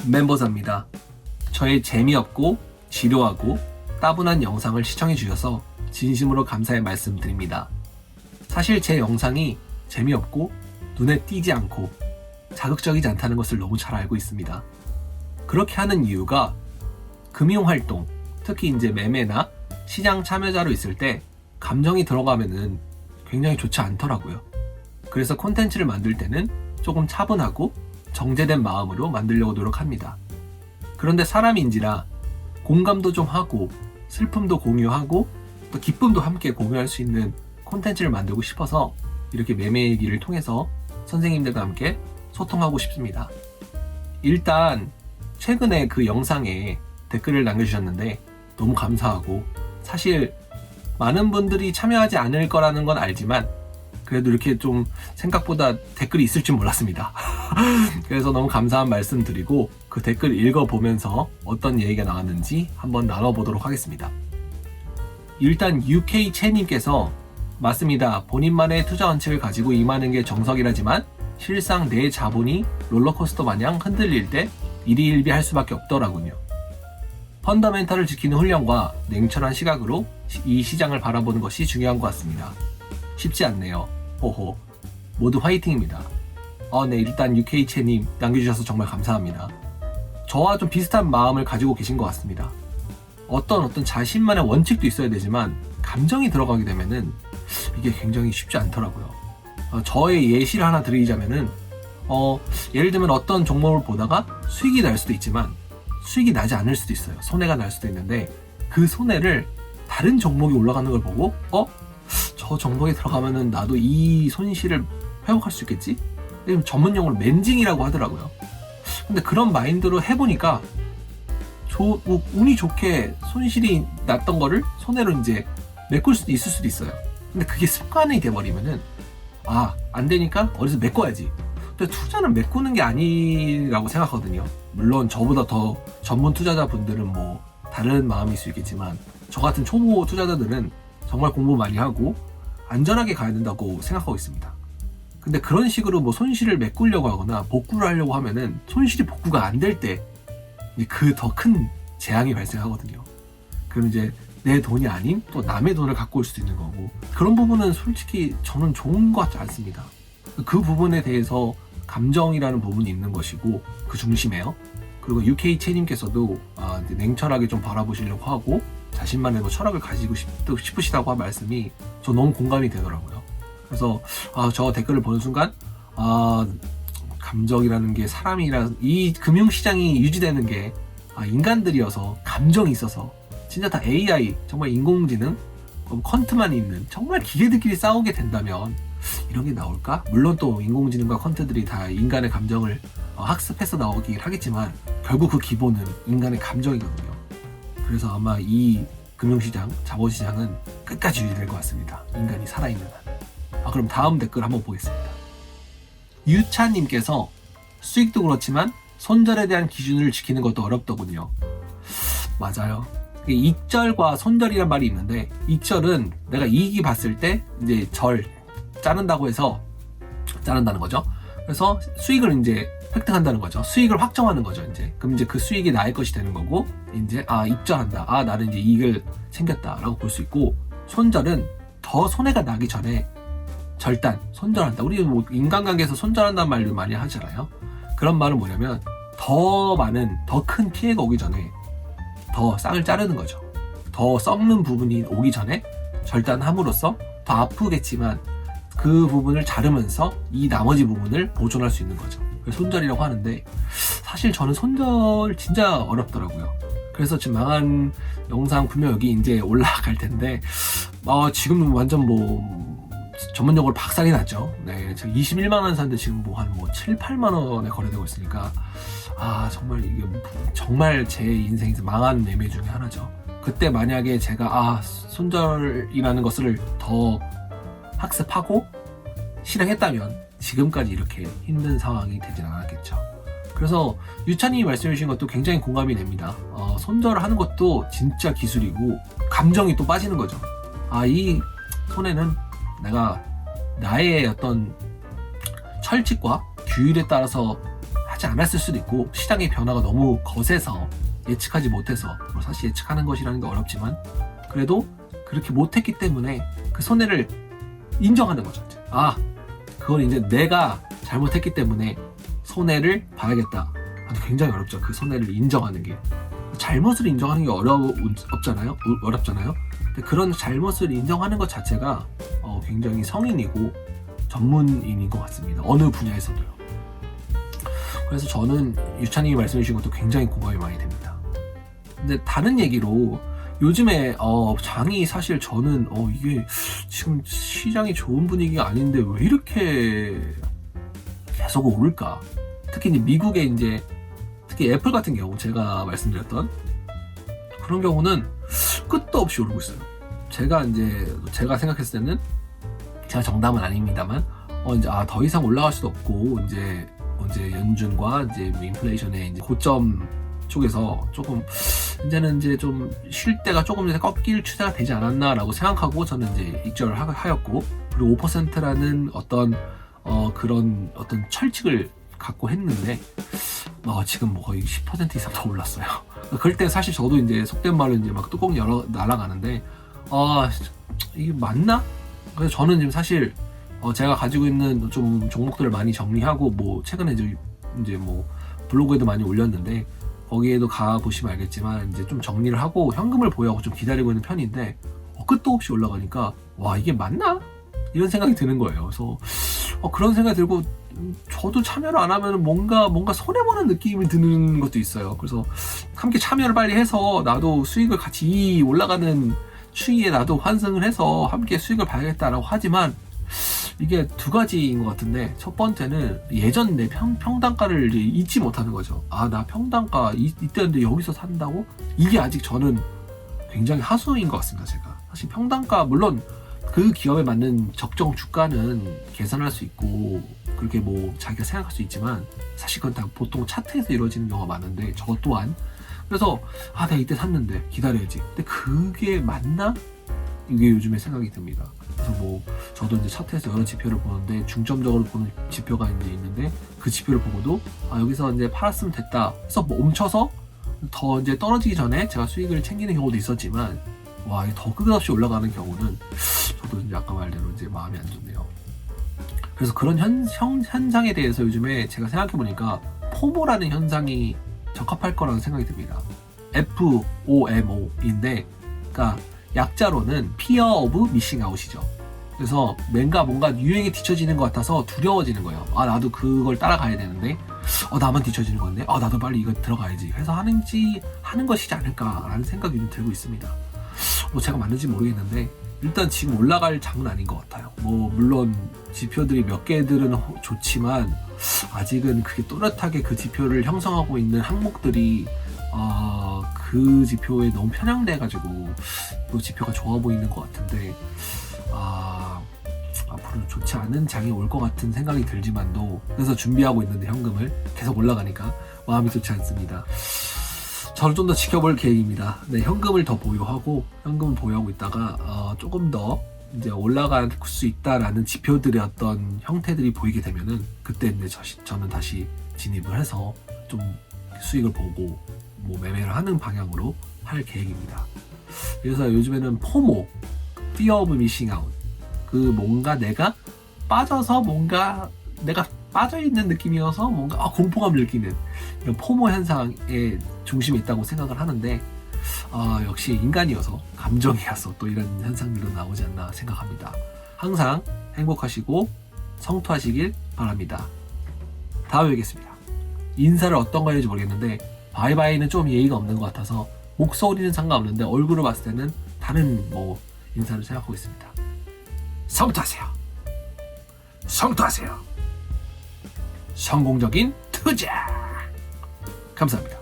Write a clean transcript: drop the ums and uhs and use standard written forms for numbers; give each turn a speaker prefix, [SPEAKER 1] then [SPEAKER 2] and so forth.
[SPEAKER 1] 멤버사입니다. 저의 재미없고 지루하고 따분한 영상을 시청해주셔서 진심으로 감사의 말씀드립니다. 사실 제 영상이 재미없고 눈에 띄지 않고 자극적이지 않다는 것을 너무 잘 알고 있습니다. 그렇게 하는 이유가 금융활동, 특히 이제 매매나 시장 참여자로 있을 때 감정이 들어가면은 굉장히 좋지 않더라고요. 그래서 콘텐츠를 만들 때는 조금 차분하고 정제된 마음으로 만들려고 노력합니다. 그런데 사람인지라 공감도 좀 하고 슬픔도 공유하고 또 기쁨도 함께 공유할 수 있는 콘텐츠를 만들고 싶어서 이렇게 매매 얘기를 통해서 선생님들과 함께 소통하고 싶습니다. 일단 최근에 그 영상에 댓글을 남겨주셨는데 너무 감사하고, 사실 많은 분들이 참여하지 않을 거라는 건 알지만 그래도 이렇게 좀 생각보다 댓글이 있을 줄 몰랐습니다. 그래서 너무 감사한 말씀 드리고 그 댓글 읽어보면서 어떤 얘기가 나왔는지 한번 나눠보도록 하겠습니다. 일단 UK 채님께서 맞습니다. 본인만의 투자 원칙을 가지고 임하는 게 정석이라지만 실상 내 자본이 롤러코스터 마냥 흔들릴 때 일희일비할 수밖에 없더라군요. 펀더멘탈을 지키는 훈련과 냉철한 시각으로 이 시장을 바라보는 것이 중요한 것 같습니다. 쉽지 않네요. 호호. 모두 화이팅입니다. 네, 일단 UK채님 남겨주셔서 정말 감사합니다. 저와 좀 비슷한 마음을 가지고 계신 것 같습니다. 어떤 자신만의 원칙도 있어야 되지만 감정이 들어가게 되면은 이게 굉장히 쉽지 않더라고요. 저의 예시를 하나 드리자면은 예를 들면 어떤 종목을 보다가 수익이 날 수도 있지만 수익이 나지 않을 수도 있어요. 손해가 날 수도 있는데 그 손해를 다른 종목이 올라가는 걸 보고 저 종목에 들어가면은 나도 이 손실을 회복할 수 있겠지? 전문용어로 멘징이라고 하더라고요. 근데 그런 마인드로 해보니까 운이 좋게 손실이 났던 거를 손해로 이제 메꿀 수도 있을 수도 있어요. 근데 그게 습관이 돼버리면은 안 되니까 어디서 메꿔야지. 근데 투자는 메꾸는 게 아니라고 생각하거든요. 물론 저보다 더 전문 투자자분들은 뭐 다른 마음일 수 있겠지만 저 같은 초보 투자자들은 정말 공부 많이 하고 안전하게 가야 된다고 생각하고 있습니다. 근데 그런 식으로 뭐 손실을 메꾸려고 하거나 복구를 하려고 하면은 손실이 복구가 안 될 때 그 더 큰 재앙이 발생하거든요. 그럼 이제 내 돈이 아닌 또 남의 돈을 갖고 올 수도 있는 거고, 그런 부분은 솔직히 저는 좋은 것 같지 않습니다. 그 부분에 대해서 감정이라는 부분이 있는 것이고 그 중심에요. 그리고 UK 채님께서도 냉철하게 좀 바라보시려고 하고 자신만의 철학을 가지고 싶으시다고 한 말씀이 저 너무 공감이 되더라고요. 그래서 저 댓글을 보는 순간 감정이라는 게 이 금융시장이 유지되는 게 인간들이어서 감정이 있어서 진짜 다 AI, 정말 인공지능, 퀀트만 있는 정말 기계들끼리 싸우게 된다면 이런 게 나올까? 물론 또 인공지능과 퀀트들이 다 인간의 감정을 학습해서 나오긴 하겠지만 결국 그 기본은 인간의 감정이거든요. 그래서 아마 이 금융시장, 자본시장은 끝까지 유지될 것 같습니다. 인간이 살아있는 한. 그럼 다음 댓글 한번 보겠습니다. 유차님께서 수익도 그렇지만 손절에 대한 기준을 지키는 것도 어렵더군요. 맞아요. 익절과 손절이란 말이 있는데, 익절은 내가 이익이 봤을 때 이제 자른다고 해서 자른다는 거죠. 그래서 수익을 이제 획득한다는 거죠. 수익을 확정하는 거죠. 그럼 이제 그 수익이 나의 것이 되는 거고, 이제 익절한다. 나는 이제 이익을 챙겼다라고 볼 수 있고, 손절은 더 손해가 나기 전에 절단, 손절한다. 우리 뭐 인간관계에서 손절한다는 말을 많이 하잖아요. 그런 말은 뭐냐면 더 큰 피해가 오기 전에 더 싹을 자르는 거죠. 더 썩는 부분이 오기 전에 절단함으로써 더 아프겠지만 그 부분을 자르면서 이 나머지 부분을 보존할 수 있는 거죠. 그래서 손절이라고 하는데, 사실 저는 손절 진짜 어렵더라고요. 그래서 지금 망한 영상 분명 여기 이제 올라갈 텐데 지금 완전 전문용어로 박살이 났죠. 네, 제가 21만 원 샀는데 지금 한 7, 8만 원에 거래되고 있으니까 정말 이게 정말 제 인생에서 망한 매매 중에 하나죠. 그때 만약에 제가 손절이라는 것을 더 학습하고 실행했다면 지금까지 이렇게 힘든 상황이 되진 않았겠죠. 그래서 유차님이 말씀해 주신 것도 굉장히 공감이 됩니다. 손절을 하는 것도 진짜 기술이고 감정이 또 빠지는 거죠. 이 손해는 내가 나의 어떤 철칙과 규율에 따라서 하지 않았을 수도 있고 시장의 변화가 너무 거세서 예측하지 못해서 사실 예측하는 것이라는 게 어렵지만 그래도 그렇게 못했기 때문에 그 손해를 인정하는 거죠. 그걸 이제 내가 잘못했기 때문에 손해를 봐야겠다. 굉장히 어렵죠. 그 손해를 인정하는 게. 잘못을 인정하는 게 어렵잖아요. 근데 그런 잘못을 인정하는 것 자체가 굉장히 성인이고 전문인인 것 같습니다. 어느 분야에서도요. 그래서 저는 유찬님이 말씀해 주신 것도 굉장히 공감이 많이 됩니다. 근데 다른 얘기로 요즘에 장이 사실 저는 이게 지금 시장이 좋은 분위기가 아닌데 왜 이렇게 계속 오를까? 특히 이제 미국에 이제 특히 애플 같은 경우 제가 말씀드렸던 그런 경우는 끝도 없이 오르고 있어요. 제가 생각했을 때는 제가 정답은 아닙니다만 이제 더 이상 올라갈 수도 없고 이제 연준과 이제 인플레이션의 이제 고점 쪽에서 조금 이제는 이제 좀 쉴 때가 조금 이제 꺾일 추세가 되지 않았나라고 생각하고 저는 이제 입절을 하였고 그리고 5%라는 그런 철칙을 갖고 했는데 지금 거의 10% 이상 더 올랐어요. 그럴 때 사실 저도 이제 속된 말로 이제 막 뚜껑 열어 날아가는데 이게 맞나? 그래서 저는 지금 사실 제가 가지고 있는 좀 종목들을 많이 정리하고 최근에 이제 블로그에도 많이 올렸는데 거기에도 가 보시면 알겠지만 이제 좀 정리를 하고 현금을 보유하고 좀 기다리고 있는 편인데 끝도 없이 올라가니까 이게 맞나? 이런 생각이 드는 거예요. 그래서 그런 생각이 들고 저도 참여를 안 하면 뭔가 손해보는 느낌이 드는 것도 있어요. 그래서 함께 참여를 빨리 해서 나도 수익을 같이 이 올라가는 추이에 나도 환승을 해서 함께 수익을 봐야겠다라고 하지만 이게 두 가지인 것 같은데 첫 번째는 예전 내 평단가를 잊지 못하는 거죠. 나 평단가 이때인데 여기서 산다고? 이게 아직 저는 굉장히 하수인 것 같습니다. 제가 사실 평단가 물론 그 기업에 맞는 적정 주가는 계산할 수 있고 그렇게 자기가 생각할 수 있지만 사실 그건 다 보통 차트에서 이루어지는 경우가 많은데 저 또한 그래서 내가 이때 샀는데 기다려야지. 근데 그게 맞나? 이게 요즘에 생각이 듭니다. 그래서 저도 이제 차트에서 여러 지표를 보는데 중점적으로 보는 지표가 이제 있는데 그 지표를 보고도 여기서 이제 팔았으면 됐다 해서 멈춰서 더 이제 떨어지기 전에 제가 수익을 챙기는 경우도 있었지만 이게 더 끝없이 올라가는 경우는 저도 이제 아까 말대로 이제 마음이 안 좋네요. 그래서 그런 현상에 대해서 요즘에 제가 생각해보니까 포모라는 현상이 적합할 거라는 생각이 듭니다. FOMO인데 그러니까 약자로는 Fear of Missing Out이죠. 그래서 뭔가 유행에 뒤처지는 것 같아서 두려워지는 거예요. 나도 그걸 따라가야 되는데 나만 뒤처지는 건데 나도 빨리 이거 들어가야지 해서 하는 것이지 않을까라는 생각이 좀 들고 있습니다. 제가 맞는지 모르겠는데 일단 지금 올라갈 장은 아닌 것 같아요. 물론 지표들이 몇 개들은 좋지만 아직은 그게 또렷하게 그 지표를 형성하고 있는 항목들이 그 지표에 너무 편향돼가지고 또 지표가 좋아 보이는 것 같은데 앞으로 좋지 않은 장이 올 것 같은 생각이 들지만도 그래서 준비하고 있는데 현금을 계속 올라가니까 마음이 좋지 않습니다. 저를 좀 더 지켜볼 계획입니다. 네, 현금을 보유하고 있다가 조금 더 이제 올라갈 수 있다라는 지표들의 어떤 형태들이 보이게 되면은 그때 이제 저는 다시 진입을 해서 좀 수익을 보고 매매를 하는 방향으로 할 계획입니다. 그래서 요즘에는 포모, Fear of Missing Out, 뭔가 내가 빠져서 내가 빠져있는 느낌이어서 공포감을 느끼는 이런 포모 현상의 중심에 있다고 생각을 하는데 역시 인간이어서 감정이어서 또 이런 현상들도 나오지 않나 생각합니다. 항상 행복하시고 성투하시길 바랍니다. 다음에 뵙겠습니다. 인사를 어떤 거 해야 될지 모르겠는데 바이바이는 좀 예의가 없는 것 같아서 목소리는 상관없는데 얼굴을 봤을 때는 다른 인사를 생각하고 있습니다. 성투하세요. 성공적인 투자. 감사합니다.